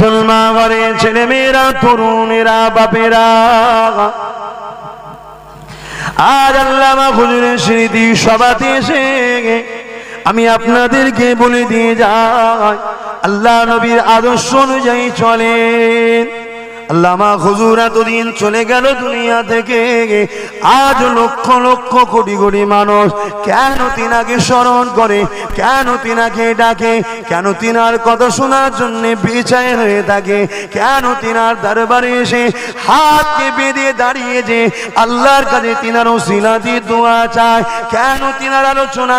মুসলমান ঘরে ছেলেমেয়েরা, তরুণেরা, বাপেরা, আজ আল্লামা হুজুরের স্মৃতি সভাতে এসে আমি আপনাদেরকে বলে দিয়ে যাই, আল্লাহ নবীর আদর্শ অনুযায়ী চলেন। আল্লামা হুজুর এতদিন চলে গেল দুনিয়া থেকে, আজ লক্ষ লক্ষ কোটি কোটি মানুষ কেন তিনাকে স্মরণ করে, কেন তিনাকে ডাকে, কেন তিনার কথা শোনার জন্য বেচায় হয়ে থাকে, কেন তিনার দরবারে এসে হাতকে বেঁধে দাঁড়িয়ে যে আল্লাহর কাছে তিনার ওসিলা দিয়ে দোয়া চায়, কেন তিনার আলোচনা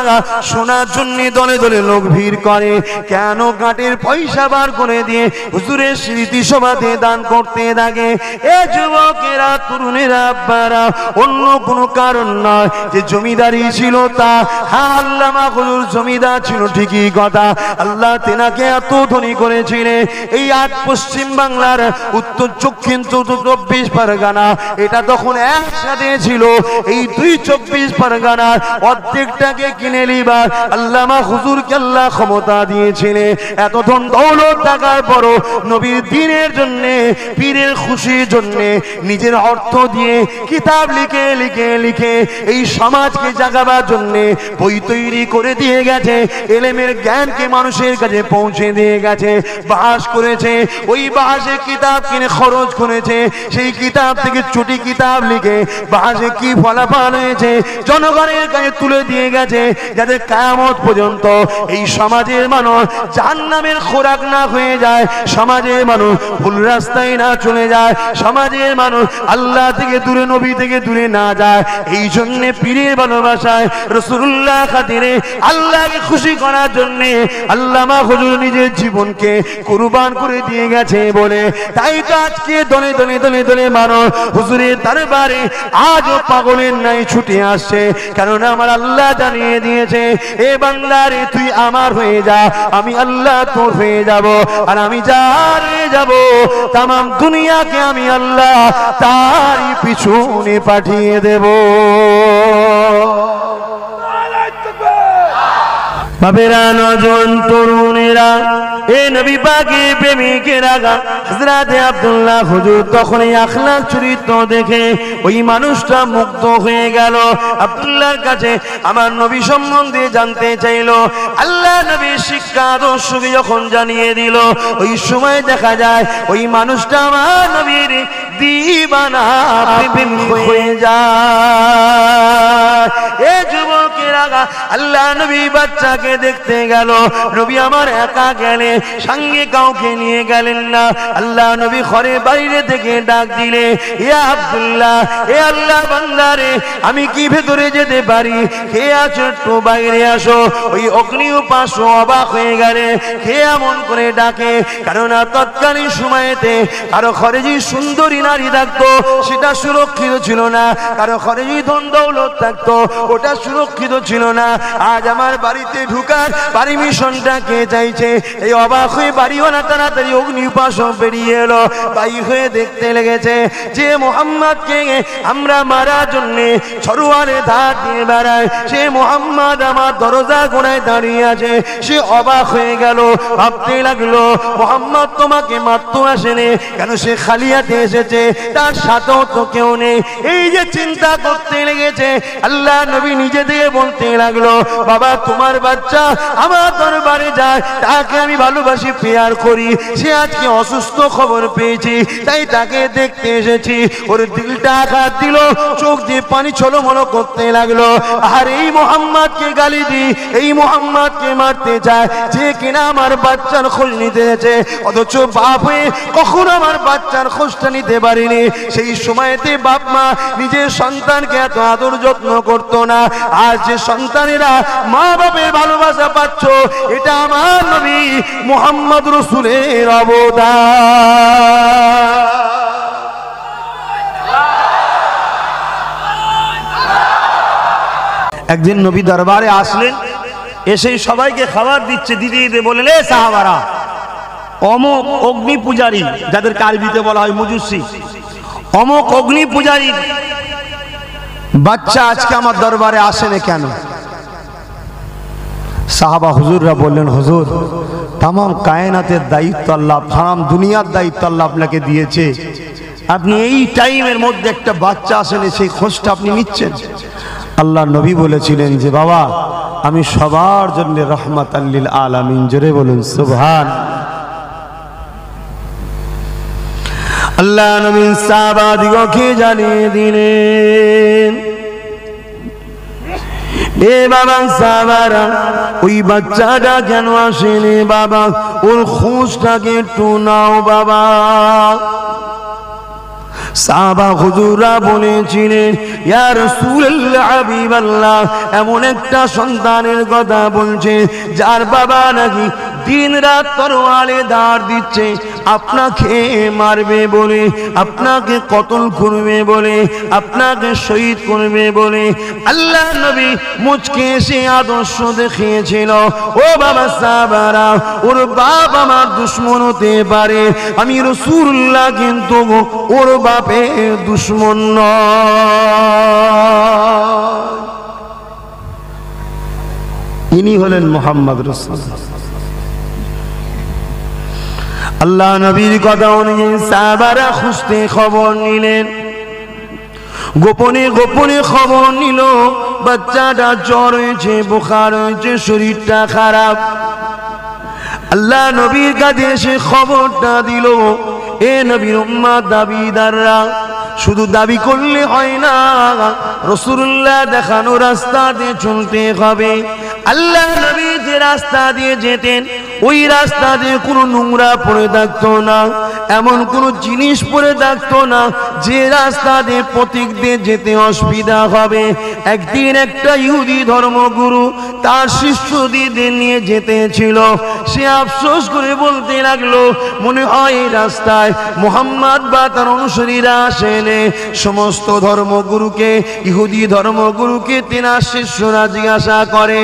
শোনার জন্য দলে দলে লোক ভিড় করে, কেন গাঁটের পয়সা বার করে দিয়ে হুজুরের স্মৃতি সভাতে দান করতে থাকে। এ যুবকেরা, তরুণেরা, আব্বারা, অন্য কোনো কারণ নয় যে জমিদারি ছিল তা। হ্যাঁ, আল্লামা হুজুর জমিদার ছিল ঠিকই কথা, আল্লাহ তেনাকে এত ধনী করেছিলেন। এই আজ পশ্চিম বাংলার উত্তর দক্ষিণ 24 পরগনা, এটা তখন একসাথে ছিল। এই 24 পরগনার অর্ধেকটাকে কিনে নিবার আল্লামা হুজুরকে আল্লাহ ক্ষমতা দিয়েছিলেন। এত ধন দৌলত থাকার পরও নবীর দ্বীনের জন্য, পীরের খুশির জন্য নিজের অর্থ দিয়ে কিতাব লিখে লিখে লিখে এই সমাজকে জাগাবার জন্য বই তৈরি করে দিয়ে গেছে, এলেমের জ্ঞানকে মানুষের কাছে পৌঁছে দিয়ে গেছে, বাস করেছে। ওই বাসে কিতাব কিনে খরচ করেছে, সেই কিতাব থেকে ছুটি কিতাব লিখে বাসে কি ফলাফল হয়েছে জনগণের কাছে তুলে দিয়ে গেছে, যাতে কিয়ামত পর্যন্ত এই সমাজের মানুষ জাহান্নামের খোরাক না হয়ে যায়, সমাজের মানুষ ভুল রাস্তায় না চলে যায়, সমাজের মানুষ আল্লাহ থেকে দূরে, নবী থেকে দূরে না যায়। এই জন্য পীরের ভালোবাসায়, রাসূলুল্লাহ খাতিরে, আল্লাহকে খুশি করার জন্য আল্লামা হুজুর নিজের জীবনকে কুরবান করে দিয়ে গেছে বলে তাই তো আজকে দলে দলে দলে দলে মানুষ হুজুরের দরবারে আজও পাগলের নাই ছুটে আসছে। কারণ আমার আল্লাহ জানিয়ে দিয়েছে, এ বান্দারে তুই আমার হয়ে যা, আমি আল্লাহ তোর হয়ে যাব, আর আমি যার হয়ে যাব তামাম দুনিয়াকে আমি আল্লাহ তারই পিছনে পাঠিয়ে দেব। বাবেরা, নজওয়ান, তরুণেরা, এ নবী পাকের প্রেমিকেরা, হযরতে আব্দুল্লাহ হুজুর তখন এই আখলাক চরিত্র দেখে ওই মানুষটা মুগ্ধ হয়ে গেল। আব্দুল্লাহর কাছে আমার নবী সম্বন্ধে জানতে চাইলো। আল্লাহ নবীর শিক্ষা আদর্শকে যখন জানিয়ে দিল, ওই সময় দেখা যায় ওই মানুষটা আমার নবীর দিবানা প্রেমিক হয়ে যায়। এ যুবকেরা, আল্লাহ নবী বাচ্চাকে দেখতে গেল। নবী আমার একা গেলে, সঙ্গে কাউকে নিয়ে গেলেন না। আল্লাহ নবী ঘরে বাইরে থেকে ডাক দিলে, ইয়া আব্দুল্লাহ, এ আল্লাহ বান্দারে, আমি কি ভেতরে যেতে পারি? কে আছো একটু বাইরে আসো। ওই অগ্নি উপাস্য অবাক হয়ে গেলে, কে এমন করে ডাকে? কারণ তৎকালীন সময়েতে কারো ঘরে যে সুন্দরী নারী থাকতো সেটা সুরক্ষিত ছিল না, কারো ঘরে যে ধন দৌলত থাকতো ওটা সুরক্ষিত ছিল না। আজ আমার বাড়িতে ঢুকার পারমিশনটা কে চাইছে? এই অবাক হয়ে বাড়িওয়ালা তাড়াতাড়ি অগ্নি উপাস্য বেরিয়ে এলো, বাই হয়ে দেখতে লেগেছে যে মুহাম্মদকে আমরা মারার জন্য ছড়ুয়ারে ধার দিয়ে বেড়ায়, সে মুহাম্মদ আমার দরজা গোড়ায় দাঁড়িয়ে আছে। সে অবাক হয়ে গেল, ভাবতে লাগলো মুহাম্মদ তোমাকে মারতে আসেনি কেন, সে খালি হাতে এসেছে, তার সাথেও তো কেউ নেই। এই যে চিন্তা করতে লেগেছে, আল্লাহ নবী নিজে দিয়ে বলতে লাগলো, বাবা তোমার বাচ্চা আমার দরবারে যায়, তাকে আমি ভালোবাসি, পেয়ার করি, সে আজকে অসুস্থ খবর পেয়েছি, তাই তাকে দেখতে এসেছি। ওর দিলটা আঘাত দিল, চোখ দিয়ে পানি ছলমলো করতে লাগলো। আর এই মুহাম্মদকে গালি দি, এই মুহাম্মদকে মারতে চায় যে কিনা আমার বাচ্চার খোঁজ নিতে গেছে, অথচ বাপ হয়ে কখনো আমার বাচ্চার খোঁজটা নিতে পারিনি। সেই সময়তে বাপ মা নিজের সন্তানকে এত আদর যত্ন করতো না। আজ যে সন্তানেরা মা বাপের ভালোবাসা পাচ্ছ, এটা আমার নবী মুহাম্মদ রাসূলের অবদান। একদিন নবী দরবারে আসলেন, এসে সবাইকে খাবার দিচ্ছে, দিতে দিতে বললেন, এ সাহাবারা, অমুক অগ্নি পূজারী, যাদের আরবিতে বলা হয় মুজুসি, অমুক অগ্নি পূজারী বাচ্চা আজকে আমার দরবারে আসেনি কেন? সাহাবা হুজুররা বললেন, হুজুর তাম কায়নাতের দায়িত্ব আল্লাহ, তাম দুনিয়ার দায়িত্ব আল্লাহ আপনাকে দিয়েছে, আপনি এই টাইমের মধ্যে একটা বাচ্চা আসেনি সেই খোঁজটা আপনি নিচ্ছেন। আল্লাহ নবী বলেছিলেন যে বাবা আমি সবার জন্য রহমাতাল লিল আলামিন, জোরে বলুন সুবহান। আল্লাহ নবী সাহাবাদিগকে জানিয়ে দিলেন, এ বাবা সাহাবারা ওই বাচ্চাটা কেন আসেনি বাবা, ওর খোঁজটাকে একটু নাও বাবা। সাহাবা হুজুররা বলেছিলেন, ইয়া রাসূলুল্লাহ হাবিবাল্লাহ, এমন একটা সন্তানের কথা বলছে যার বাবা নাকি দিন রাত তরোয়ালে দাঁড় দিচ্ছে, আপনাকে মারবে বলে, আপনাকে কতল করবে বলে, আপনাকে শহীদ করবে বলে। আল্লাহ নবী মুচকে এসে আদর্শ দেখিয়েছিল, ও বাবা সাহাবারা, ওর বাপ আমার দুশমন হতে পারে, আমি রাসূলুল্লাহ কিন্তু ওর বাপের দুশমন নয়। ইনি হলেন মুহাম্মদ রাসূলুল্লাহ। আল্লাহ নবীর কথা অনুযায়ী সাহাবারা খুঁজতে খবর নিলেন, গোপনে গোপনে খবর নিল বাচ্চাটা জ্বর হয়েছে, বুখার হয়েছে, শরীরটা খারাপ। আল্লাহ নবীর কাছে এসে খবরটা দিল, এ নবীর উম্মত দাবিদাররা, শুধু দাবি করলে হয় না, রাসূলুল্লাহ দেখানো রাস্তা দিয়ে চলতে হবে। আল্লাহ নবী যে রাস্তা দিয়ে যেতেন ওই রাস্তা দিয়ে কোনো নোংরা পড়ে থাকতো না, এমন কোনো জিনিস পড়ে থাকতো না যে রাস্তা দিয়ে পথিক দিয়ে যেতে অসুবিধা হবে। একদিন একটা ইহুদি ধর্মগুরু তার শিষ্যদের নিয়ে যেতে ছিল, সে আফসোস করে বলতে লাগলো, মনে হয় এই রাস্তায় মুহাম্মদ বা তার অনুসারীরা আসেনে। সমস্ত ধর্মগুরুকে, ইহুদি ধর্মগুরুকে তেনার শিষ্যরা জিজ্ঞাসা করে,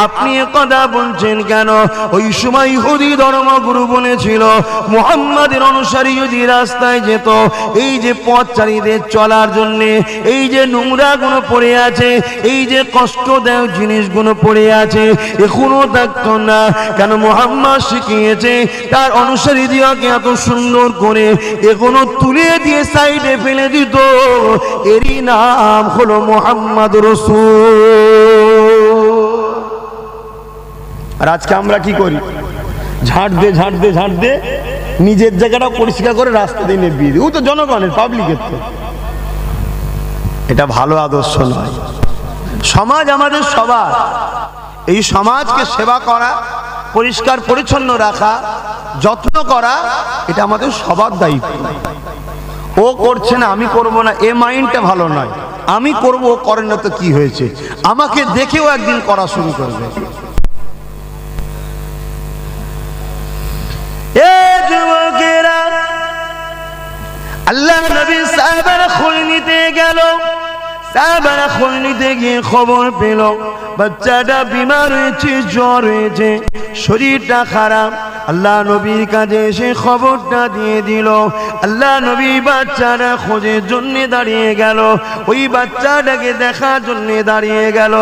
আপনি কথা বলছেন কেন? ওই সময় ইহুদি ধর্মগুরু বলেছিল, মুহাম্মাদের অনুসারী যদি রাস্তায় যেত, এই যে পথচারীদের চলার জন্য এই যে নোংরা গুলো পড়ে আছে, এই যে কষ্টদায়ক জিনিসগুলো পড়ে আছে, এখনো থাকতো না। কেন? মুহাম্মদ শিখিয়েছে তার অনুসারীদিগকে এত সুন্দর করে এখনো তুলে দিয়ে সাইডে ফেলে দিত, এরই নাম হলো মুহাম্মদ রাসূল। আর আজকে আমরা কি করি? ঝাড় দে নিজের জায়গাটা পরিষ্কার করে রাস্তা দিয়ে নেবিয়ে দিই, ও তো জনগণের, পাবলিকের তো। এটা ভালো আদর্শ নয়। সমাজ আমাদের সবার, এই সমাজকে সেবা করা, পরিষ্কার পরিচ্ছন্ন রাখা, যত্ন করা, এটা আমাদের সবার দায়িত্ব। ও করছে না আমি করব না, এ মাইন্ডটা ভালো নয়। আমি করব, ও করেন না তো কি হয়েছে, আমাকে দেখেও একদিন করা শুরু করবে। যুবকেরা, আল্লাহ নবী সাহাবারা খোঁজ নিতে গেল, সাহাবারা খোঁজ নিতে গিয়ে খবর পেল বাচ্চাটা বিমার হয়েছে, জ্বর হয়েছে, শরীরটা খারাপ। আল্লাহ নবীর কাছে এসে খবরটা দিয়ে দিল। আল্লাহ নবী বাচ্চাটা খোঁজের জন্য দাঁড়িয়ে গেল, ওই বাচ্চাটাকে দেখার জন্য দাঁড়িয়ে গেল।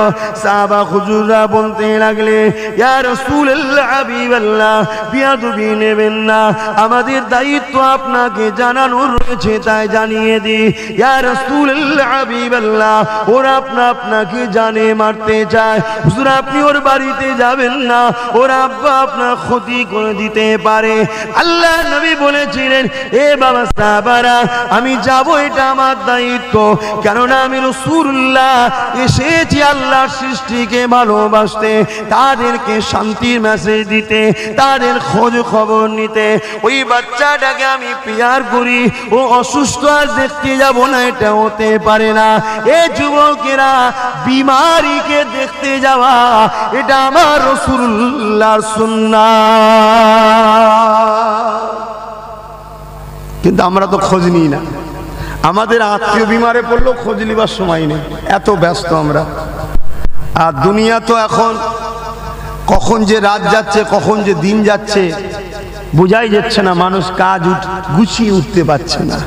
সাহাবা হুজুররা বলতে লাগলে, ইয়া রাসূলুল্লাহ হাবিবাল্লাহ, বিয়াদবি নেবেন না, আমাদের দায়িত্ব আপনাকে জানানোর রয়েছে, তাই জানিয়ে দিই। ইয়া রাসূলুল্লাহ হাবিবাল্লাহ, ওরা আপনাকে জানে মারতে চায়, হুজুর আপনি ওর বাড়িতে যাবেন না, ওর আব্বা আপনার ক্ষতি করে দিতে পারে। আল্লাহ নবী বলেছিলেন, এ বাবা সাহাবারা, আমি যাব, এটা আমার দায়িত্ব, কেননা আমি রাসূলুল্লাহ এসেছি আল্লাহর সৃষ্টিকে ভালোবাসতে, তাদেরকে শান্তির মেসেজ দিতে, তাদের খোঁজ খবর নিতে। ওই বাচ্চাটাকে আমি পিয়ার করি, ও অসুস্থ আর দেখতে যাব না, এটা হতে পারে না। এ যুবকেরা, বিমারিকে দেখতে যাওয়া এটা আমার রাসূলুল্লাহর সুন্নাত। কিন্তু আমরা তো খোঁজ নিই না, আমাদের আত্মীয় বিমারে পড়লেও খোঁজ নিবার সময় নেই, এত ব্যস্ত আমরা। আর দুনিয়া তো এখন কখন যে রাত যাচ্ছে, কখন যে দিন যাচ্ছে বোঝাই যাচ্ছে না, মানুষ কাজ গুছিয়ে উঠতে পারছে না।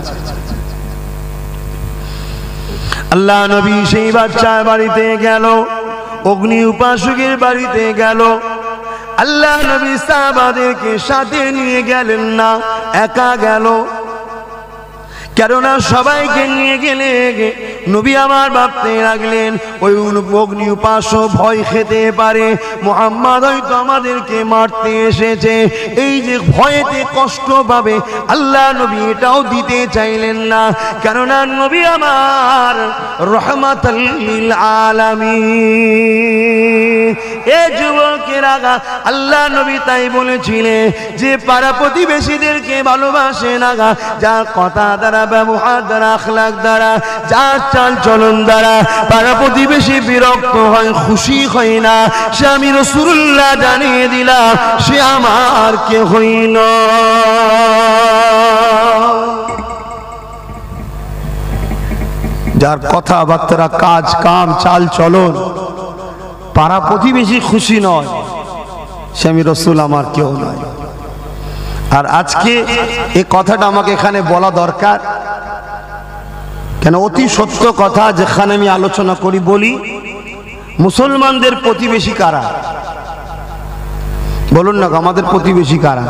আল্লাহ নবী সেই বাচ্চার বাড়িতে গেল, অগ্নি উপাসকের বাড়িতে গেল। আল্লাহ নবী সাহাবাদেরকে সাথে নিয়ে গেলেন না, একা গেল। কেননা সবাইকে নিয়ে গেলে নবী আমার ভাবতে লাগলেন ওই অগ্নি উপাসক ভয় খেতে পারে, মুহাম্মদ হয়তো আমাদেরকে মারতে এসেছে, এই যে ভয়েতে কষ্ট পাবে। আল্লাহ নবী এটাও দিতে চাইলেন না, কেননা নবী আমার রহমাতুল লিল আলামিন। এ যুবকেরা, আল্লাহ নবী তাই বলেছিলেন যে পাড়া প্রতিবেশীদেরকে ভালোবাসে না, যার কথা দ্বারা, ব্যবহার দ্বারা, আখলাক দ্বারা, যার চাল চলন দ্বারা পাড়া প্রতিবেশী বিরক্ত হয়, খুশি হয় না, সে আমি রাসূলুল্লাহ জানিয়ে দিলাম সে আমার কেহই নয়। যার কথাবার্তা, কাজ কাম, চাল চলন পাড়া প্রতিবেশী খুশি নয়, সে আমি রাসূল আমার কেউ নয়। আর আজকে এই কথাটা আমাকে এখানে বলা দরকার, কেন অতি সত্য কথা যেখানে আমি আলোচনা করি বলি। মুসলমানদের প্রতিবেশী কারা? বলুন না, আমাদের প্রতিবেশী কারা?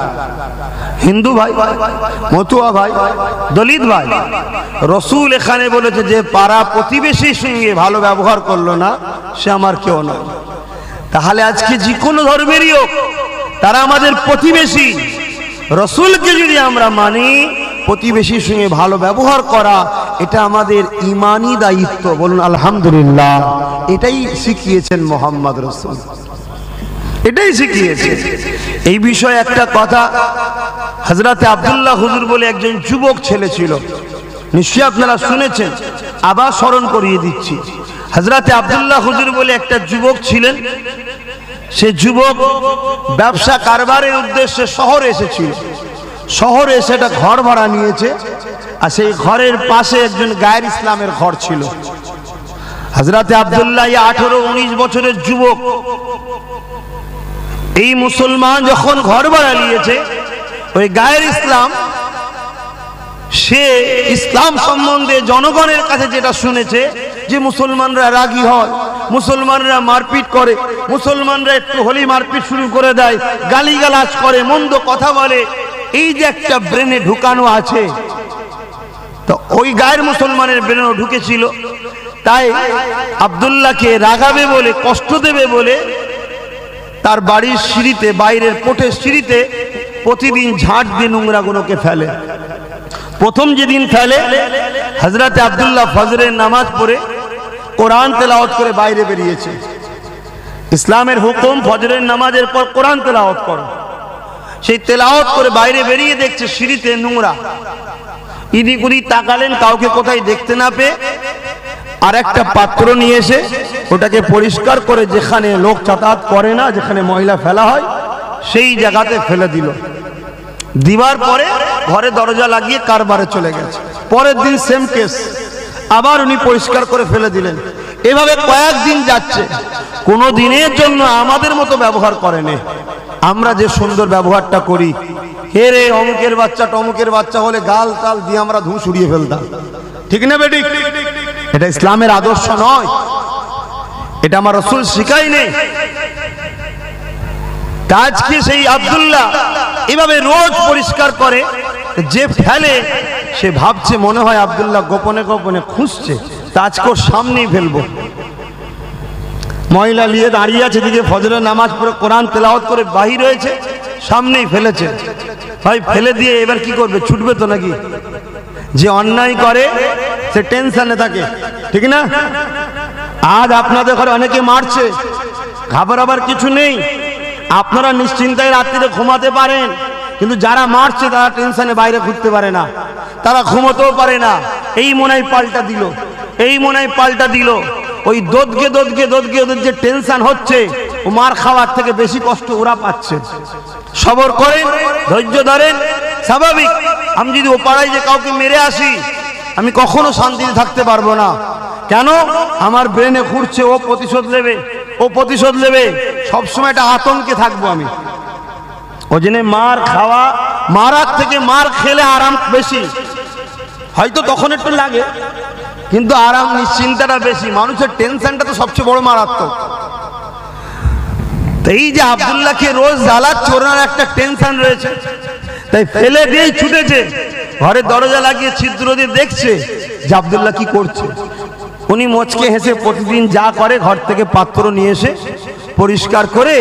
হিন্দু ভাই, মতুয়া ভাই, দলিত ভাই। রাসূল এখানে বলেছে যে পাড়া প্রতিবেশীর সঙ্গে ভালো ব্যবহার করলো না, সে আমার কেউ নয়। তাহলে আজকে যে কোনো ধর্মেরই হোক, তারা আমাদের প্রতিবেশী। রাসূলকে যদি আমরা মানি, প্রতিবেশীর সঙ্গে ভালো ব্যবহার করা এটা আমাদের ঈমানি দায়িত্ব। বলুন আলহামদুলিল্লাহ। এটাই শিখিয়েছেন মুহাম্মদ রাসূল, এটাই শিখিয়েছে। এই বিষয়ে একটা কথা, হযরতে আব্দুল্লাহ হুজুর বলে একজন যুবক ছেলে ছিল, নিশ্চয়ই আপনারা শুনেছেন, আবার স্মরণ করিয়ে দিচ্ছি। হযরতে আব্দুল্লাহ হুজুর বলে একটা যুবক ছিলেন। সে যুবক ব্যবসা কারবারের উদ্দেশ্যে শহরে এসেছিল। শহরে এসে একটা ঘর ভাড়া নিয়েছে, আর সেই ঘরের পাশে একজন গায়ের ইসলামের ঘর ছিল। হযরতে আব্দুল্লাহ 18-19 বছরের যুবক, এই মুসলমান যখন ঘর ভাড়া নিয়েছে, ওই গায়ের ইসলাম, সে ইসলাম সম্বন্ধে জনগণের কাছে যেটা শুনেছে যে মুসলমানরা রাগী হয়, মুসলমানরা মারপিট করে, মুসলমানরা একটু হলেই মারপিট শুরু করে দেয়, গালিগালাজ করে, মন্দ কথা বলে, এই যে একটা ব্রেনে ঢুকানো আছে, তো ওই গায়ের মুসলমানের ব্রেনেও ঢুকেছিল। তাই আব্দুল্লাহকে রাগাবে বলে, কষ্ট দেবে বলে তার বাড়ির সিঁড়িতে, বাইরের কোঠের সিঁড়িতে প্রতিদিন ঝাঁট দিয়ে নোংরাগুলোকে ফেলে। প্রথম যেদিন ফেলে, হযরতে আব্দুল্লাহ ফজরের নামাজ পড়ে কোরআন তেলাওয়াত করে বাইরে বেরিয়েছে। ইসলামের হুকুম ফজরের নামাজের পর কোরআন তেলাওয়াত করো। সেই তেলাওয়াত করে বাইরে বেরিয়ে দেখছে সিঁড়িতে নোংরা। ইদিক উদিক তাকালেন, কাউকে কোথায় দেখতে না পেয়ে আর একটা পাত্র নিয়ে এসে ওটাকে পরিষ্কার করে, যেখানে লোক যাতায়াত করে না, যেখানে ময়লা ফেলা হয়, সেই জায়গাতে ফেলে দিল। দিবার পরে ঘরে দরজা লাগিয়ে কারবারে চলে গেছে। পরের দিন সেম কেস, আবার উনি পরিষ্কার করে ফেলে দিলেন। এভাবে কয়েকদিন যাচ্ছে, কোনো দিনের জন্য আমাদের মতো ব্যবহার করেনি। আমরা যে সুন্দর ব্যবহারটা করি, হে রে অমুকের বাচ্চা টমুকের বাচ্চা হলে গাল তাল দিয়ে আমরা ধুঁ সরিয়ে ফেলতাম, ঠিক না বেটি? এটা ইসলামের আদর্শ নয়, এটা আমার রাসূল শিখায়নি। আজকে সেই আব্দুল্লাহ এভাবে রোজ পরিষ্কার করে, যে ফেলে সে ভাবছে মনে হয় আব্দুল্লাহ গোপনে গোপনে খুঁজছে, তা আজকে ওর সামনেই ফেলবো। মহিলা নিয়ে দাঁড়িয়ে আছে, দিকে ফজরের নামাজ পড়ে কোরআন তেলাওয়াত করে বাহির হয়েছে, সামনেই ফেলেছে। ভাই ফেলে দিয়ে এবার কি করবে? ছুটবে তো নাকি? যে অন্যায় করে সে টেনশনে থাকে, ঠিক না? আজ আপনাদের ঘরে অনেকে মারছে, ঘাবড়াবার কিছু নেই, আপনারা নিশ্চিন্তায় রাত্রিতে ঘুমাতে পারেন। কিন্তু যারা মারছে তারা টেনশনে বাইরে ঘুরতে পারে না, তারা ঘুমোতেও পারে না। এই মনাই পাল্টা দিল, এই মনাই পাল্টা দিল। ওই দোদকে দোদকে দোদকে ওদের যে টেনশন হচ্ছে, ও মার খাওয়ার থেকে বেশি কষ্ট ওরা পাচ্ছে। সবর করেন, ধৈর্য ধরেন, স্বাভাবিক। আমি যদি ও পাড়ায় যে কাউকে মেরে আসি, আমি কখনো শান্তিতে থাকতে পারবো না। কেন? আমার ব্রেনে ঘুরছে ও প্রতিশোধ নেবে, ও প্রতিশোধ নেবে, সবসময় একটা আতঙ্কে থাকবো আমি। ওই জন্য মার খাওয়া, মারার থেকে মার খেলে আরাম বেশি। হয়তো তখন একটু লাগে, কিন্তু আরাম নিশ্চিন্তাটা বেশি। মানুষের টেনশনটা তো সবচেয়ে বড় মারাত্মক। তো এই যে আব্দুল্লাহকে রোজ জ্বালাচ্ছে, ওনার একটা টেনশন রয়েছে, তাই ফেলে দিয়েই ছুটেছে, ঘরের দরজা লাগিয়ে ছিদ্র দিয়ে দেখছে যে আব্দুল্লাহ কি করছে। উনি মুচকে হেসে প্রতিদিন যা করে ঘর থেকে পাত্র নিয়ে এসে পরিষ্কার করে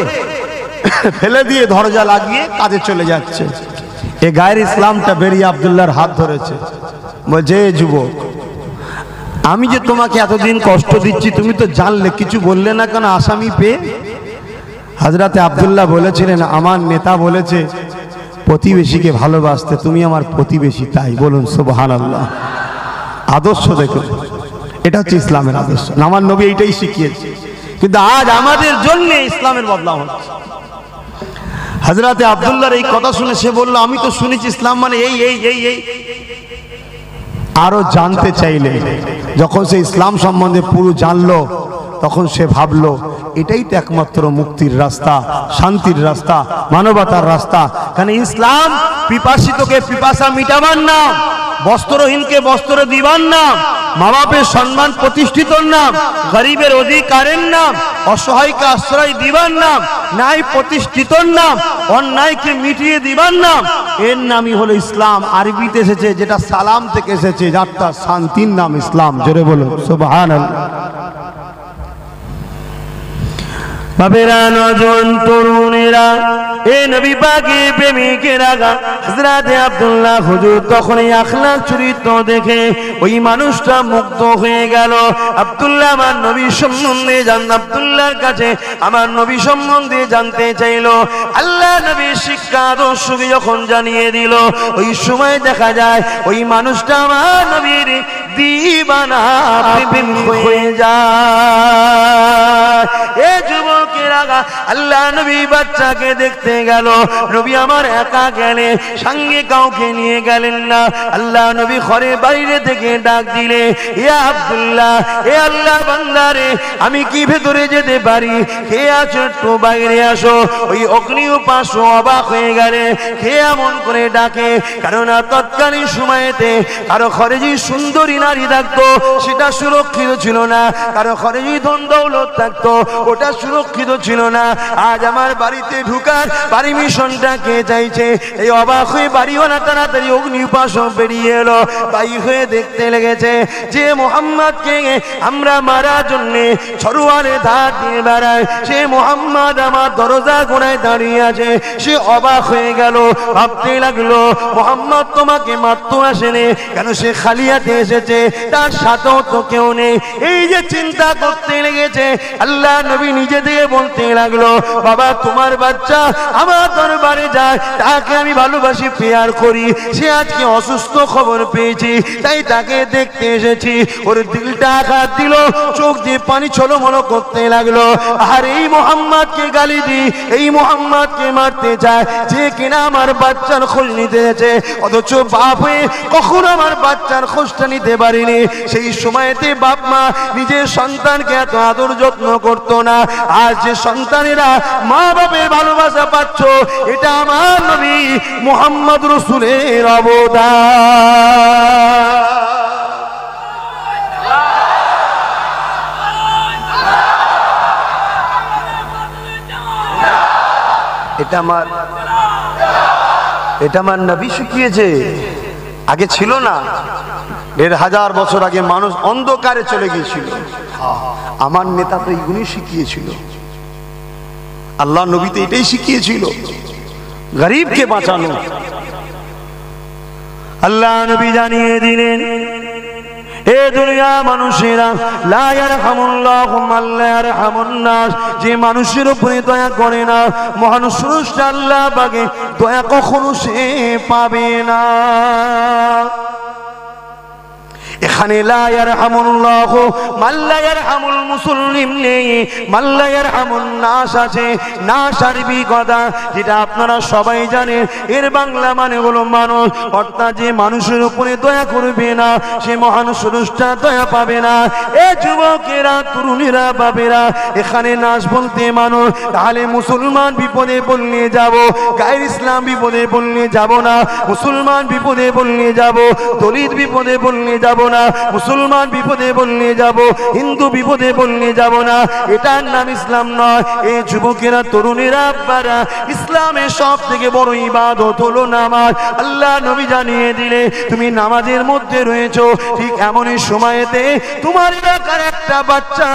ফেলে দিয়ে দরজা লাগিয়ে কাজে চলে যাচ্ছে। এ গায়ের ইসলামটা বেরিয়ে আব্দুল্লাহর হাত ধরেছে, বলছে যুবক, আমি যে তোমাকে এতদিন কষ্ট দিচ্ছি তুমি তো জানলে, কিছু বললে না কেন আসামি পেয়ে? হযরতে আব্দুল্লাহ বলেছিলেন, আমার নেতা বলেছে প্রতিবেশীকে ভালোবাসতে, তুমি আমার প্রতিবেশী, তাই। বলুন সুবহানাল্লাহ। আদর্শ দেখুন, এটা হচ্ছে ইসলামের আদর্শ। আমার নবী এইটাই শিখিয়েছে, কিন্তু আজ আমাদের জন্য ইসলামের বদলাম হচ্ছে। হযরতে আব্দুল্লাহর এই কথা শুনে সে বলল, আমি তো শুনেছি ইসলাম মানে এই এই এই এই। আরো জানতে চাইলে যখন সে ইসলাম সম্বন্ধে পুরো জানলো, তখন সে ভাবলো এটাই তো একমাত্র মুক্তির রাস্তা, শান্তির রাস্তা, মানবতার রাস্তা। কারণ ইসলাম পিপাসিতকে পিপাসা মিটাবার নাম, বস্ত্রহীনকে বস্ত্র দিবার নাম, মা বাপের সম্মান প্রতিষ্ঠিতর নাম, গরিবের অধিকারের নাম, অসহায়কে আশ্রয় দিবার নাম, ন্যায় প্রতিষ্ঠিতর নাম, অন্যায়কে মিটিয়ে দিবার নাম। এর নামই হলো ইসলাম। আরবিতে এসেছে, যেটা সালাম থেকে এসেছে, যারটা শান্তির নাম ইসলাম। জোরে বলুন সুবহানাল্লাহ। বাবেরা, নজওয়ান তরুণেরা, এ নবী পাকের প্রেমিকেরা, হযরতে আব্দুল্লাহ হুজুর তখন এই আখলাক চরিত্র দেখে ওই মানুষটা মুগ্ধ হয়ে গেল। আব্দুল্লাহ আমার নবী সম্বন্ধে আব্দুল্লাহর কাছে আমার নবী সম্বন্ধে জানতে চাইলো। আল্লাহ নবীর শিক্ষা আদর্শকে যখন জানিয়ে দিল, ওই সময় দেখা যায় ওই মানুষটা আমার নবীর দিবানা প্রেম হয়ে যায়। এ যুবকেরা, আল্লাহ নবী বাচ্চাকে দেখতে গেল। নবী আমার একা গেলে, সঙ্গে কাউকে নিয়ে গেলেন না। আল্লাহ নবী ঘরে বাইরে থেকে ডাক দিলে, ইয়া আব্দুল্লাহ, এ আল্লাহ বান্দারে, আমি কি ভেতরে যেতে পারি? কে আছো একটু বাইরে আসো। ওই অগ্নি উপাস অবাক হয়ে গেলে, কে এমন করে ডাকে? কারণ তৎকালীন সময়েতে কারো ঘরে যে সুন্দরী নারী থাকতো সেটা সুরক্ষিত ছিল না, কারো ঘরে যে ধন দৌলত থাকতো ওটা সুরক্ষিত ছিল না। আজ আমার বাড়িতে ঢুকার পারমিশনটা কে চাইছে? এই অবাক হয়ে বাড়িওয়ালা তাড়াতাড়ি অগ্নি উপাসক বেরিয়ে এলো। তাই হয়ে দেখতে লেগেছে যে মুহাম্মদকে আমরা মারার জন্যে ছড়ুয়ারে ধার দিয়ে বেড়ায়, সে মুহাম্মদ আমার দরজা গোড়ায় দাঁড়িয়ে আছে। সে অবাক হয়ে গেল, ভাবতে লাগলো মুহাম্মদ তোমাকে মারতে আসেনি কেন, সে খালি হাতে এসেছে, তার সাথেও তো কেউ নেই। এই যে চিন্তা করতে লেগেছে, আল্লাহ নবী নিজে থেকে বলতে লাগলো, বাবা তোমার বাচ্চা আমার দরবারে যায়, তাকে আমি ভালোবাসি, পেয়ার করি। সে আজকে অসুস্থ খবর পেয়েছি, তাই তাকে দেখতে এসেছি। ওর দিলটা আঘাত দিল, চোখ দিয়ে পানি ছলমলো করতে লাগলো। আর এই মুহাম্মদকে গালি দি, এই মুহাম্মদকে মারতে চায়, যে কিনা আমার বাচ্চার খোঁজ নিতে এসেছে, অথচ বাপ হয়ে কখনো আমার বাচ্চার খোঁজটা নিতে পারিনি। সেই সময়তে বাপ মা নিজের সন্তানকে এত আদর যত্ন করতো না। আর যে সন্তানেরা মা বাপের ভালোবাসা পাচ্ছ, এটা আমার নবী মুহাম্মদ রাসূলের অবদান। এটা আমার নবী শিখিয়েছে, আগে ছিল না। ১,৫০০ বছর আগে মানুষ অন্ধকারে চলে গিয়েছিল, আমার নেতা তো এইগুলি শিখিয়েছিল। আল্লাহ নবী তো এটাই শিখিয়েছিল, গরিবকে বাঁচানো। আল্লাহ নবী জানিয়ে দিলেন, এ দুনিয়া মানুষেরা, লা ইয়ারহামুল্লাহু মান লা ইয়ারহামুন নাস, যে মানুষের উপরে দয়া করে না, মহান স্রষ্টা আল্লাহ পাকে দয়া কখনো সে পাবে না। এখানে লা ইয়ারহামুল্লাহু মান লা ইয়ারহামুল মুসলিম নেই, মান লা ইয়ারহামুন নাস আছে। নাস আরবি কথা, যেটা আপনারা সবাই জানেন, এর বাংলা মানে হলো মানুষ। অর্থাৎ যে মানুষের উপরে দয়া করবে না, সে মহান স্রষ্টা দয়া পাবে না। এ যুবকেরা, তরুণীরা, বাবেরা, এখানে নাস বলতে মানুষ। তাহলে মুসলমান বিপদে পড়লে যাব, গায়ের ইসলাম বিপদে পড়লে যাব না। মুসলমান বিপদে পড়লে যাব, দলিত বিপদে পড়লে যাব না। মুসলমান বিপদে বললে যাব, হিন্দু বিপদে বললে যাব না, এটার নাম ইসলাম নয়। এই যুবকেরা, তরুণেরা, আব্বারা, ইসলামের সব থেকে বড় ইবাদত হলো নামাজ। আল্লাহ নবী জানিয়ে দিলে তুমি নামাজের মধ্যে রয়েছো, ঠিক এমনই সময়েতে তোমার এলাকার একটা বাচ্চা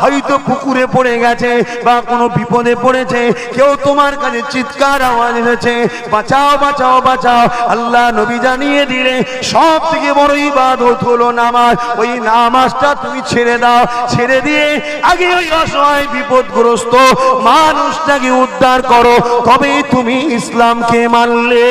হয়তো পুকুরে পড়ে গেছে বা কোনো বিপদে পড়েছে, কেউ তোমার কাছে চিৎকার আওয়াজ এসেছে, বাঁচাও বাঁচাও বাঁচাও। আল্লাহ নবী জানিয়ে দিলে সব থেকে বড় ইবাদত হলো নামাজ। ওই নামাজটা তুমি ছেড়ে দাও, ছেড়ে দিয়ে আগে ওই অসহায় বিপদগ্রস্ত মানুষটাকে উদ্ধার করো, তবেই তুমি ইসলামকে মানলে।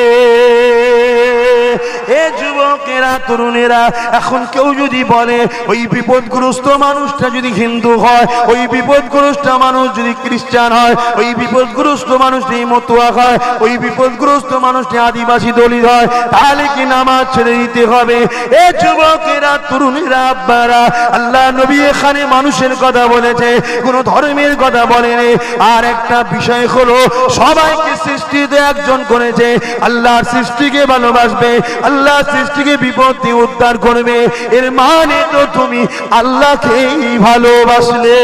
এ যুবকেরা, তরুণেরা, এখন কেউ যদি বলে ওই বিপদগ্রস্ত মানুষটা যদি হিন্দু হয়, ওই বিপদগ্রস্ত মানুষ যদি খ্রিস্টান হয়, ওই বিপদগ্রস্ত মানুষটি মতুয়া হয়, ওই বিপদগ্রস্ত মানুষটি আদিবাসী দলিত হয়, তাহলে কি নামাজ ছেড়ে দিতে হবে? এ যুবকেরা, তরুণেরা, আব্বারা, আল্লাহ নবী এখানে মানুষের কথা বলেছে, কোন ধর্মের কথা বলেনি। আর একটা বিষয় হলো, সবাইকে সৃষ্টিতে একজন করেছে, আল্লাহর সৃষ্টিকে ভালোবাসবে, আল্লাহ সৃষ্টিকে বিপদ থেকে উদ্ধার করবে। এর মানে তো তুমি আল্লাহকেই ভালোবাসলে।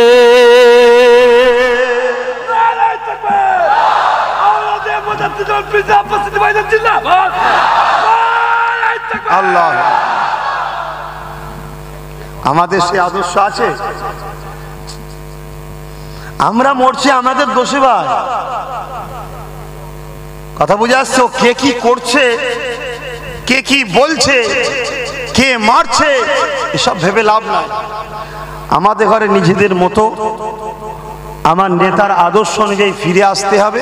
আল্লাহ, আমাদের সে আদর্শ আছে? আমরা মরছি আমাদের দোষে ভাই, কথা বুঝে আসছো? কে কি করছে, কে কি বলছে, কে মারছে, এসব ভেবে লাভ নাই। আমাদের ঘরে নিজেদের মতো আমার নেতার আদর্শ অনুযায়ী ফিরে আসতে হবে,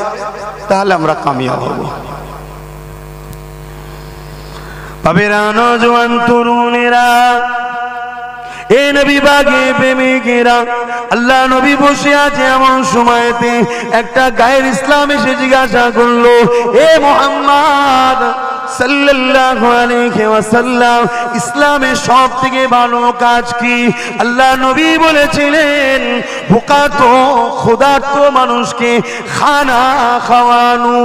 তাহলে আমরা কামিয়াব হব। বাবেরা, নওজোয়ান, তরুণেরা, এ নবী বাগে প্রেমিকেরা, আল্লাহ নবী বসে আছে এমন সময়তে একটা গায়ের ইসলাম এসে জিজ্ঞাসা করলো, এ মুহাম্মদ সাল্লাল্লাহু আলাইহি ওয়াসাল্লাম, ইসলামের সব থেকে ভালো কাজ কি? আল্লাহ নবী বলেছিলেন, ভুকাত ক্ষুধার্ত মানুষকে খানা খাওয়ানো।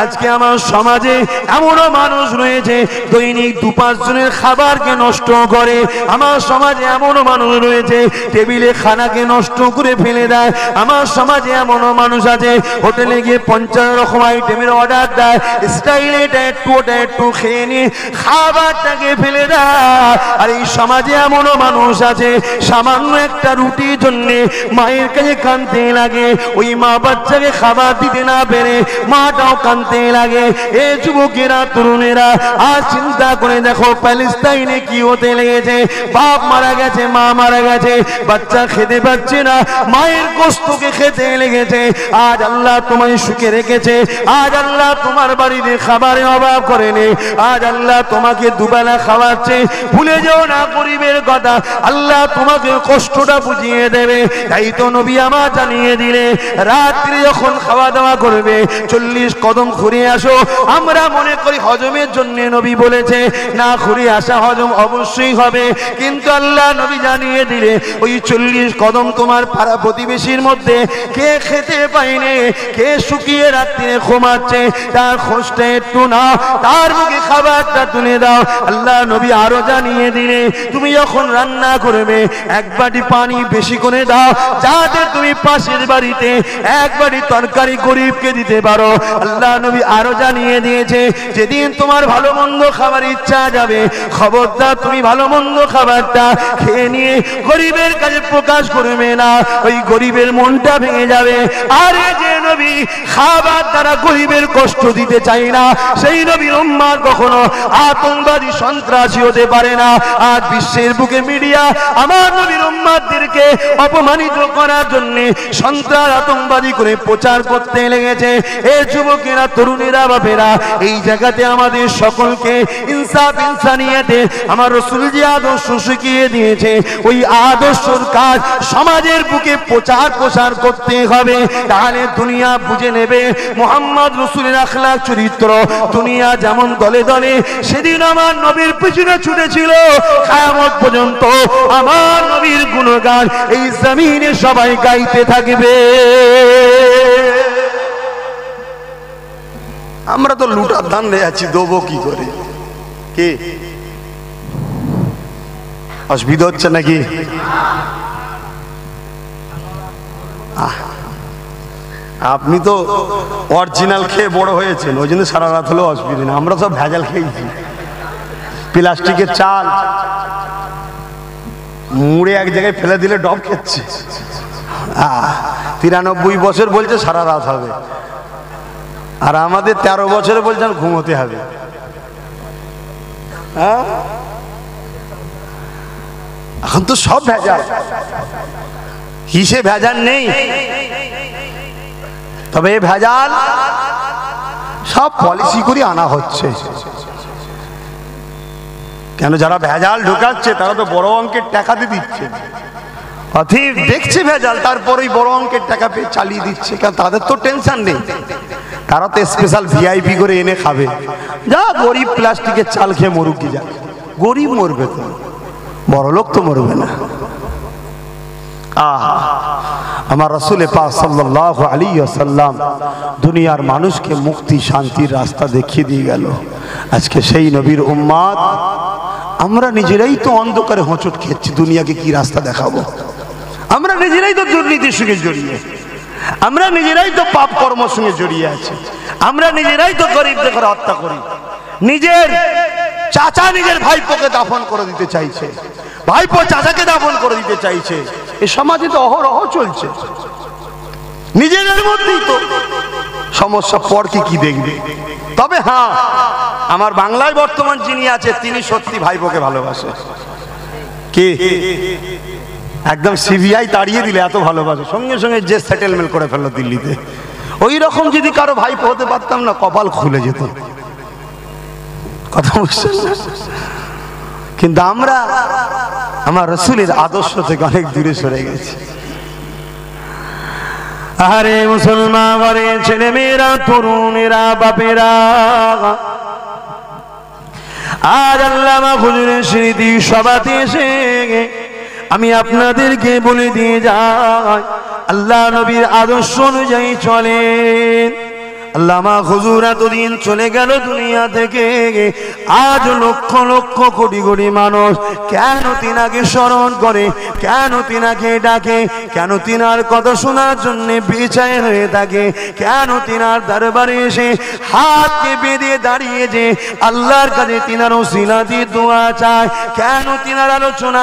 আজকে আমার সমাজে এমনও মানুষ রয়েছে দৈনিক 2-5 জনের খাবারকে নষ্ট করে। আমার সমাজে এমনও মানুষ রয়েছে টেবিলে খানাকে নষ্ট করে ফেলে দেয়। আমার সমাজে এমনও মানুষ আছে হোটেলে গিয়ে 50 রকম আইটেমের অর্ডার দেয়, স্টাইলে এটা একটু ওটা একটু খেয়ে নিয়ে খাবারটাকে ফেলে দেয়। আর এই সমাজে এমনও মানুষ আছে সামান্য একটা রুটির জন্য মায়ের কাছে কাঁদতে লাগে, ওই মা বাচ্চাকে খাবার দিতে না পেরে মাটাও কাঁদতে লাগে। এ যুবকেরা, তরুণেরা, আর চিন্তা করে দেখো প্যালেস্টাইনে কি হতে লেগেছে। বাপ মারা গেছে, মা মারা গেছে, বাচ্চা খেতে পাচ্ছে না, মায়ের গোশতকে খেতে লেগেছে। আজ আল্লাহ তোমায় সুখে রেখেছে, আজ আল্লাহ তোমার বাড়িতে খাবারের অভাব করেনি, আজ আল্লাহ তোমাকে দুবেলা খাওয়াচ্ছে। ভুলে যেও না গরিবের কথা, আল্লাহ তোমাকে কষ্টটা বুঝিয়ে দেবে। তাই তো নবী আমার জানিয়ে দিলে, রাত্রি যখন খাওয়া দাওয়া করবে 40 কদম ঘুরে আসো। আমরা মনে করি হজমের জন্য নবী বলেছে, না, ঘুরে আসা হজম অবশ্যই হবে, কিন্তু আল্লাহ নবী জানিয়ে দিলে ওই 40 কদম তোমার পাড়া প্রতিবেশীর মধ্যে কে খেতে পায়নি, কে শুকিয়ে রাত্রে ঘুমাচ্ছে, তার খোঁজটা একটু নাও, তার মুখে খাবারটা তুলে দাও। আল্লাহ নবী আরো জানিয়ে দিলে, তুমি যখন রান্না করবে 1 বাটি পানি বেশি করে দাও, যাতে তুমি পাশের বাড়িতে 1 বাটি তরকারি গরিবকে দিতে পারো। আল্লাহ নবী আরো জানিয়ে দিয়েছে, যেদিন তোমার ভালো মন্দ খাবার ইচ্ছা যাবে, খবরদার তুমি ভালো মন্দ খাবারটা খেয়ে নিয়ে গরিবের কাছে প্রকাশ করবে না, ওই গরিবের মনটা ভেঙে যাবে। আরে যে নবী খাবার দ্বারা গরিবের কষ্ট দিতে চাই না, সেই নবীর উম্মত কখনো আতঙ্কবাদী সন্ত্রাসী হতে পারে না। আজ বিশ্বের বুকে মিডিয়া আমার নবীর উম্মতদেরকে অপমানিত করার জন্য সন্ত্রাস আতঙ্কবাদী করে প্রচার করতে লেগেছে। এই যুবকেরা, তরুণেরা, বাপেরা, এই জায়গাতে আমাদের সকলকে ইনসাফ ইনসানিয়াতে আমার রাসূল যে আদর্শ শিখিয়ে দিয়েছে, ওই আদর্শের কাজ সমাজের বুকে প্রচার প্রসার করতে হবে। তাহলে দুনিয়া বুঝে নেবে মুহাম্মদ রাসূলের আখলাক চরিত্র। দুনিয়া যেমন দলে দলে সেদিন আমার নবীর পিছনে ছুটেছিল, কিয়ামত পর্যন্ত আমার নবীর গুণগান এই জমিনে সবাই গাইতে থাকবে। আমরা তো লুটার ধান্দে আছি, দেবো কি করে? কি অসুবিধা হচ্ছে নাকি? আপনি তো অরিজিনাল খেয়ে বড় হয়েছেন, ওই জন্য সারা রাত হলেও অসুবিধা নেই। আমরা সব ভেজাল খেয়েছি, প্লাস্টিকের চাল মুড়ে এক জায়গায় ফেলে দিলে ডব খেচ্ছে। 93 বছর বলছে সারা রাত হবে, আর আমাদের 13 বছরে বলছেন ঘুমোতে হবে। এখন তো সব ভেজাল, কিসে ভেজাল নেই? তবে ভেজাল সব পলিসি করে আনা হচ্ছে। কেন? যারা ভেজাল ঢুকাচ্ছে তারা তো বড় অঙ্কের টাকা দিয়ে দিচ্ছে, অথিব দেখছে ভেজাল, তারপরেই বড় অঙ্কের টাকা পেয়ে চালিয়ে দিচ্ছে। কারণ তাদের তো টেনশন নেই, তারা তো স্পেশাল ভিআইপি করে এনে খাবে। যা গরিব প্লাস্টিকের চাল খেয়ে মরুক কি, যা গরিব মরবে, তো বড় লোক তো মরবে না। আমার রাসূল পাক সাল্লাল্লাহু আলাইহি ওয়াসাল্লাম দুনিয়ার মানুষকে মুক্তি শান্তির রাস্তা দেখিয়ে দিয়ে গেল। আজকে সেই নবীর উম্মত আমরা নিজেরাই তো অন্ধকারে হোঁচট খেয়েছি, দুনিয়াকে কি রাস্তা দেখাবো? আমরা নিজেরাই তো দুর্নীতির সঙ্গে জড়িয়ে, আমরা নিজেরাই তো পাপ কর্মের সঙ্গে জড়িয়ে আছি, আমরা নিজেরাই তো গরিবদের ঘরে হত্যা করি। নিজের চাচা নিজের ভাইপোকে দাফন করে দিতে চাইছে, ভাইপো চাচাকে দাফন করে দিতে চাইছে। এই সমাজে তো অহরহ চলছে, নিজেদের মধ্যেই তো সমস্যা, পর কি দেখবে? তবে হ্যাঁ, আমার বাংলায় বর্তমান যিনি আছে তিনি সত্যি ভাইপোকে ভালোবাসে। কি একদম সিবিআই তাড়িয়ে দিলে এত ভালোবাসে, সঙ্গে সঙ্গে যে সেটেলমেন্ট করে ফেললো দিল্লিতে। ওই রকম যদি কারো ভাইপো হতে পারতাম না, কপাল খুলে যেত। কথা বুঝছেন? কিন্তু আমরা আমার রাসূলের আদর্শ থেকে অনেক দূরে সরে গেছি। আরে মুসলমান ঘরে ছেলে মেয়েরা, তরুণেরা, বাপেরা, আজ আল্লামা হুজুরের স্মৃতি সভাতে এসে আমি আপনাদেরকে বলে দিয়ে যাই, আল্লাহ নবীর আদর্শ অনুযায়ী চলেন। আল্লামা হুজুর এতদিন চলে গেল দুনিয়া থেকে, আজ লক্ষ লক্ষ কোটি কোটি মানুষ কেন তিনাকে স্মরণ করে, কেন তিনাকে ডাকে, কেন তিনার কথা শোনার জন্য বেচায় হয়ে থাকে, কেন তিনার দরবারে এসে হাতকে বেঁধে দাঁড়িয়ে যে আল্লাহর কাছে তিনার ওসিলা দিয়ে দোয়া চায়, কেন তিনার আলোচনা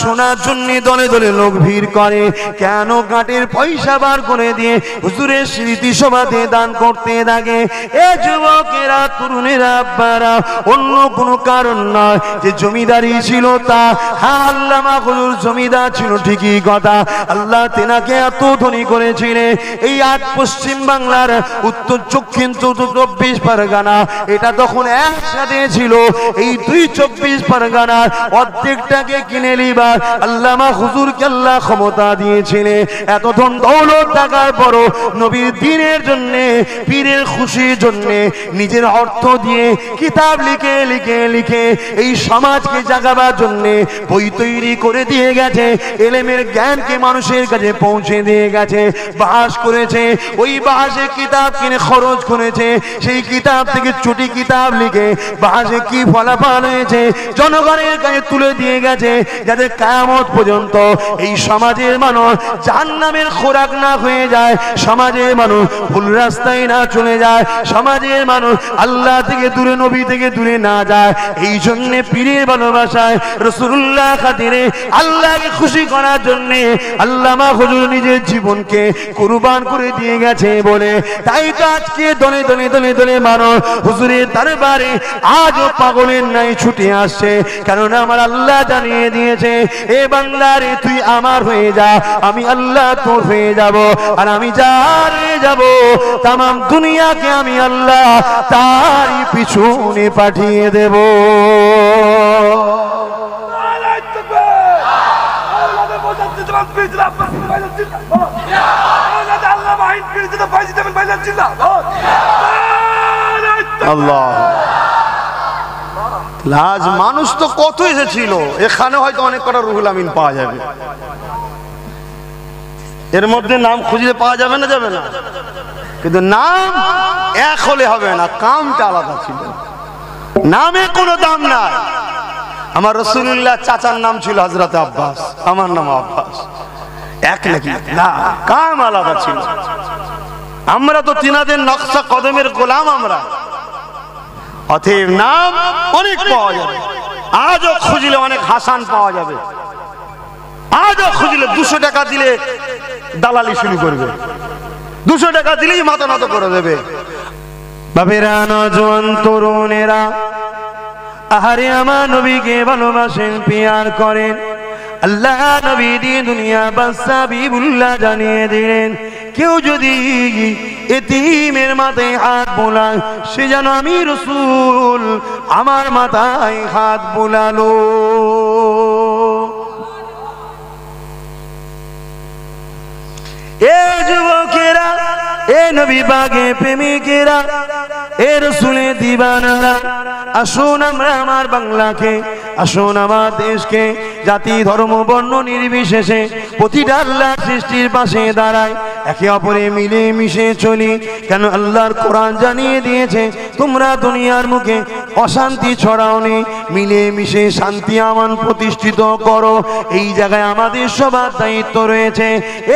শোনার জন্য দলে দলে লোক ভিড় করে, কেন গাঁটের পয়সা বার করে দিয়ে হুজুরের স্মৃতি সভাতে দান করতে থাকে। এ যুবকেরা, তরুণেরা, আব্বারা, অন্য কোনো কারণ নয় যে জমিদারি ছিল তা। হ্যাঁ, আল্লামা হুজুর জমিদার ছিল ঠিকই কথা, আল্লাহ তেনাকে এত ধনী করেছিলেন। এই আজ পশ্চিম বাংলার উত্তর দক্ষিণ 24 পরগনা, এটা তখন একসাথে ছিল। এই 24 পরগনার অর্ধেকটাকে কিনে নিবার আল্লামা হুজুরকে আল্লাহ ক্ষমতা দিয়েছিলেন। এত ধন দৌলত টাকার পরও নবীর দ্বীনের জন্য, পীরের খুশির জন্য নিজের অর্থ দিয়ে কিতাব লিখে লিখে লিখে এই সমাজকে জাগাবার জন্য বই তৈরি করে দিয়ে গেছে, এলেমের জ্ঞানকে মানুষের কাছে পৌঁছে দিয়ে গেছে, বাস করেছে। ওই বাসে কিতাব কিনে খরচ করেছে, সেই কিতাব থেকে ছুটি কিতাব লিখে বাসে কি ফলাফল হয়েছে জনগণের কাছে তুলে দিয়ে গেছে, যাতে কিয়ামত পর্যন্ত এই সমাজের মানুষ জাহান্নামের খোরাক না হয়ে যায়, সমাজের মানুষ ভুল রাস্তায় না চলে যায়, সমাজের মানুষ আল্লাহ থেকে দূরে, নবী থেকে দূরে না যায়। এই জন্য পীরের ভালোবাসায়, রাসূলুল্লাহ খাতিরে, আল্লাহকে খুশি করার জন্য আল্লামা হুজুর নিজের জীবনকে কুরবান করে দিয়ে গেছে বলে তাই তো আজকে দলে দলে দলে দলে মানুষ হুজুরের দরবারে আজও পাগলের নাই ছুটে আসছে। কারণ আমার আল্লাহ জানিয়ে দিয়েছে, এ বান্দা রে, তুই আমার হয়ে যা, আমি আল্লাহ তোর হয়ে যাব। আর আমি যার হয়ে যাব, তামাম দুনিয়াকে আমি আল্লাহ তারই পিছনে পাঠিয়ে দেব। আল্লাহ, আজ মানুষ তো কত এসেছিল, এখানে হয়তো অনেক কটা রুহুল আমিন পাওয়া যাবে। এর মধ্যে নাম খুঁজলে পাওয়া যাবে না, যাবে না, কিন্তু নাম এক হলে হবে না, কামটা আলাদা ছিল। নামে কোনো দাম নাই। আমার রাসূলুল্লাহ চাচার নাম ছিল হযরত আব্বাস, আমার নাম আব্বাস, এক নাকি না, কাম আলাদা ছিল। আমরা তো তিনাদের নকশা কদমের গোলাম আমরা, অতএব নাম অনেক পাওয়া যাবে। আজও খুঁজলে অনেক হাসান পাওয়া যাবে, আজও খুঁজলে 200 টাকা দিলে দালালি শুরু করবে, 200 টাকা দিলেই মাথা নত করে দেবে। বাবেরা, নওজোয়ান তরুণেরা, আহারে আমার নবীকে ভালোবাসেন, পিয়ার করেন। আল্লাহ নবী দিয়ে দুনিয়া বাদশা হাবিবুল্লাহ জানিয়ে দিলেন, কেউ যদি এতিমের মাথায় হাত বোলায়, সে যেন আমি রাসূল আমার মাথায় হাত বোলালো। এ যুবকেরা, এ নবী পাকে প্রেমিকেরা, এ রাসূলের দিওয়ানারা, আসুন আমরা আমার বাংলাকে, আসুন আমার দেশকে জাতি ধর্ম বর্ণ নির্বিশেষে প্রতিটা আল্লাহর সৃষ্টির পাশে দাঁড়ায়, একে অপরে মিলে মিশে চলি। কেন আল্লাহর কোরআন জানিয়ে দিয়েছে, তোমরা দুনিয়ার মুখে অশান্তি ছড়াওনি, মিলে মিশে শান্তি আমান প্রতিষ্ঠিত করো। এই জায়গায় আমাদের সবার দায়িত্ব রয়েছে।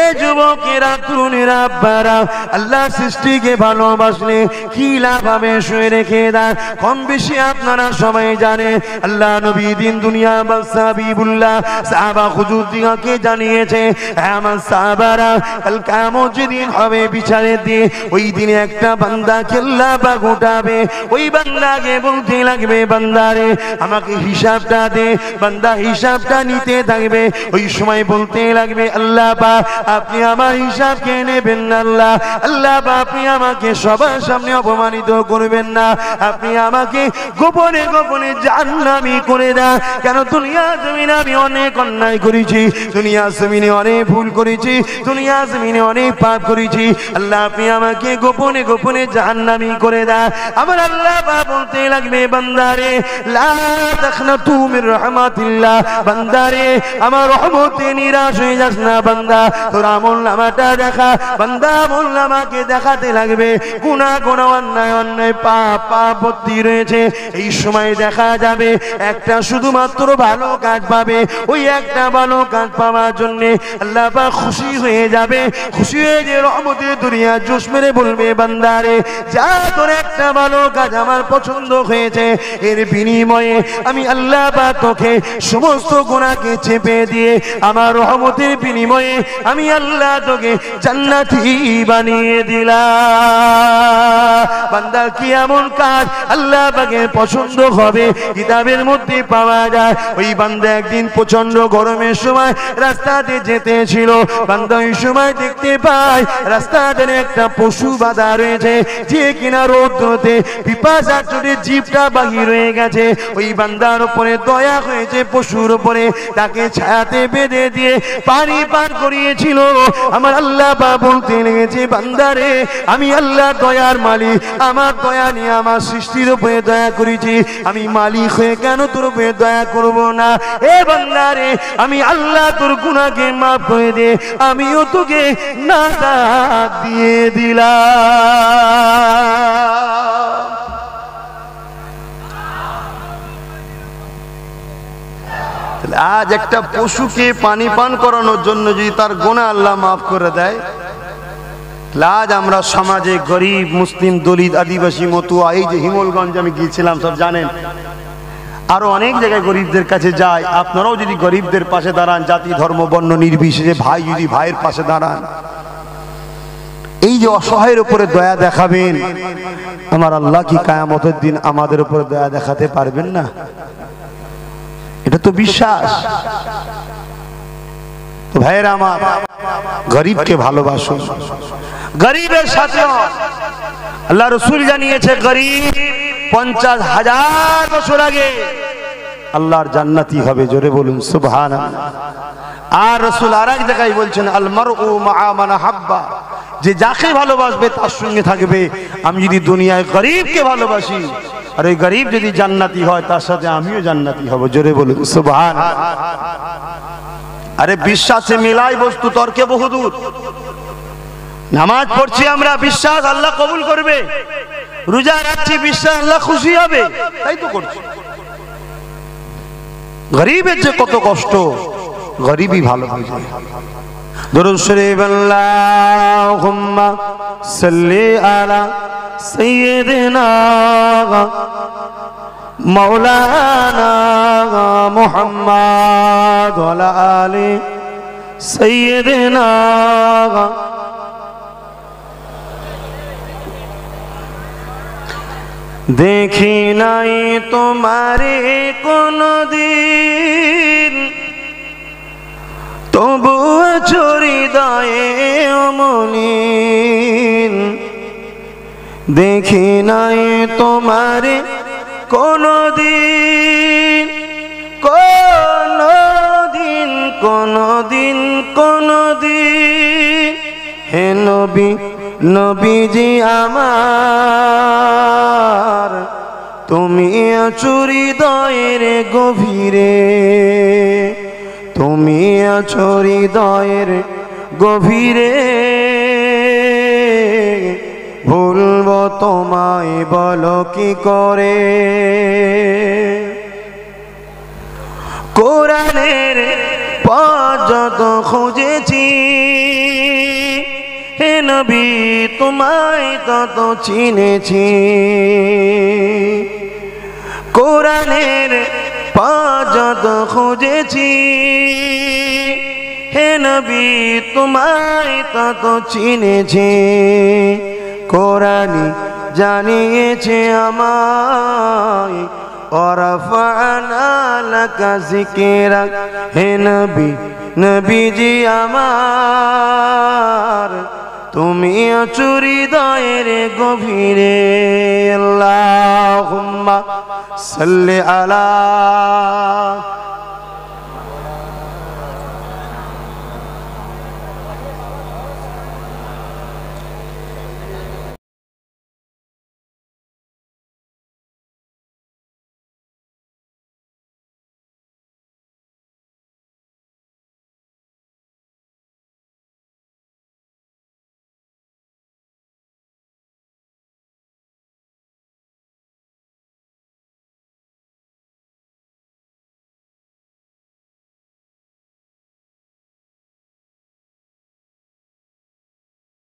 এ যুবকেরা, তরুণেরা, আব্বারা, আল্লাহ সৃষ্টিকে ভালোবাসলে কি লাভ হবে শুয়ে রেখে দেন। কম বেশি আপনারা সবাই জানেন, আল্লাহ নবী দিন দুনিয়া বাদশা হাবিবুল্লাহ সাহাবা হুজুর দিগকে জানিয়েছে, আমার সাহাবারা, কাল কিয়ামত যেদিন হবে বিচারের দিন, ওই দিনে একটা বান্দা আল্লাহ পাক উঠাবে। ওই বান্দাকে বলতে লাগবে, বান্দারে আমাকে হিসাবটা দে। বান্দা হিসাবটা নিতে থাকবে। ওই সময় বলতে লাগবে, আল্লাহ পাক আপনি আমার হিসাবকে নেবেন না। আল্লাহ, আল্লাহ পাক আপনি আমাকে সবার সামনে অপমানিত করবেন না। আপনি আমাকে গোপনে গোপনে জাহান্নামী করে দেন। কেন দুনিয়া জমিনে আমি অনেক অন্যায় করেছি, দুনিয়া জমিনে অনেক ভুল করেছি, দুনিয়া জমিনে অনেক পাপ করেছি। আল্লাহ আপনি আমাকে গোপনে গোপনে জাহান্নামী করে দেন। আমার আল্লাহ পাক বলতে লাগবে, বান্দারে লা তাখনাতু মির রাহমাতিল্লাহ, বান্দারে আমার রহমতে নিরাশ হয়ে যাস না। বান্দা তোর আমলনামাটা দেখা। বান্দা আমলনামাকে দেখাতে লাগবে, গুনাহ গুনাহ অন্যায় অন্যায় পাপ পাপ ভর্তি রয়েছে। এই সময় দেখা যাবে একটা শুধুমাত্র ভালো কাজ পাবে। ওই একটা ভালো কাজ পাওয়ার জন্য আল্লাহ পাক খুশি হয়ে যাবে। খুশি হয়ে যে রহমতের দুনিয়া জোশ মেরে বলবে, বান্দারে যা তোর একটা ভালো কাজ আমার পছন্দ হয়েছে, এর বিনিময়ে আমি আল্লাহ পাক তোকে সমস্ত গুনাহকে চেপে দিয়ে আমার রহমতের বিনিময়ে আমি আল্লাহ তোকে জান্নাতি বানিয়ে দিলাম। বান্দা কি এমন কাজ আল্লাহ পাকের পছন্দ হবে কিতাবের মধ্যে পাওয়া যায়। ওই বান্দা একদিন প্রচন্ড গরমের সময় রাস্তাতে যেতে ছিল। বান্দা ওই সময় দেখতে পায় রাস্তাতে একটা পশু বাঁধা রয়েছে, যে কিনা রৌদ্রতে পিপাসা চোটে জিভটা বাহির হয়ে গেছে। ওই বান্দার উপরে দয়া হয়েছে, পশুর উপরে তাকে ছায়াতে বেঁধে দিয়ে পানি পান করিয়েছিল। আমার আল্লাহ পাক বলতে লেগেছে, বান্দারে আমি আল্লাহ দয়ার মালিক, আমার দয়া নিয়ে আমার সৃষ্টির উপরে দয়া করেছি, আমি মালিক হয়ে কেন তোর উপরে দয়া করব না? এ বান্দারে আমি আল্লাহ তোর গুনাহকে মাফ করে দে, আমিও তোকে নাজাত দিয়ে দিলাম। আজ একটা পশুকে পানি পান করানোর জন্য যদি তার গুনাহ আল্লাহ মাফ করে দেয়, আজ আমরা সমাজে গরিব মুসলিম দলিত আদিবাসী মতুয়া, এই যে হিমলগঞ্জ আমি গিয়েছিলাম সব জানেন, আরো অনেক জায়গায় গরিবদের কাছে যায়। আপনারাও যদি গরিবদের পাশে দাঁড়ান, জাতি ধর্ম বর্ণ নির্বিশেষে, ভাই যদি ভাইয়ের পাশে দাঁড়ান, এই যে অসহায়ের উপরে দয়া দেখাবেন, আমার আল্লাহ কি কিয়ামতের দিন আমাদের উপরে দয়া দেখাতে পারবেন না? এটা তো বিশ্বাস। তো ভাইয়েরা আমার, গরিবকে ভালোবাসুন, গরিবের সাথে আল্লাহ রাসূল জানিয়েছে, গরিব 50,000 বছর আগে আল্লাহর জান্নাতি হবে। জোরে বলুন সুবহানাল্লাহ। আর রাসূল আরেক জায়গায় বলছেন, আল মারউ মা'a মান হাব্বা, যে যাকে ভালোবাসবে তার সঙ্গে থাকবে। আমি যদি দুনিয়ায় গরিবকে ভালোবাসি আর ওই গরিব যদি জান্নাতি হয়, তার সাথে আমিও জান্নাতি হব। জোরে বলুন সুবহানাল্লাহ। আরে বিশ্বাসে মিলাই বস্তু, তর্কে বহুদূর। নামাজ পড়ছি আমরা, বিশ্বাস আল্লাহ কবুল করবে। রোজা রাখছি, বিশ্বাস আল্লাহ খুশি হবে, তাই তো করছি। গরিবের যে কত কষ্ট, গরিবই ভালো হয়ে যায়। দরুদ শরীফ আল্লাহুম্মা সাল্লি আলা সাইয়্যিদিনা মাওলানা মুহাম্মদ ওয়া আলা আলি সাইয়্যিদিনা। দেখি নাই তোমারে কোনদিন, তবু হৃদয়ে অমলিন। দেখি নাই তোমারে কোনদিন, কোনদিন, কোনদিন, কোনদিন। হে নবী, নবীজি আমার, তুমি আছো হৃদয়ের গভীরে, তুমি আছো হৃদয়ের গভীরে। ভুলব তোমায় বলো কি করে। কোরআনের পথ যত খুঁজেছি, হে নবী তোমায় তত চিনেছি। কোরআনের পথ যত খুঁজেছি, হে নবী তোমায় তত চিনেছি। কোরআনই জানিয়েছে আমায়, ওয়ারাফা'না লাকা যিকরাক। হে নবী, নবীজি আমার, তুমি আছো হৃদয়ের গভীরে। আল্লাহুম্মা সাল্লি আলা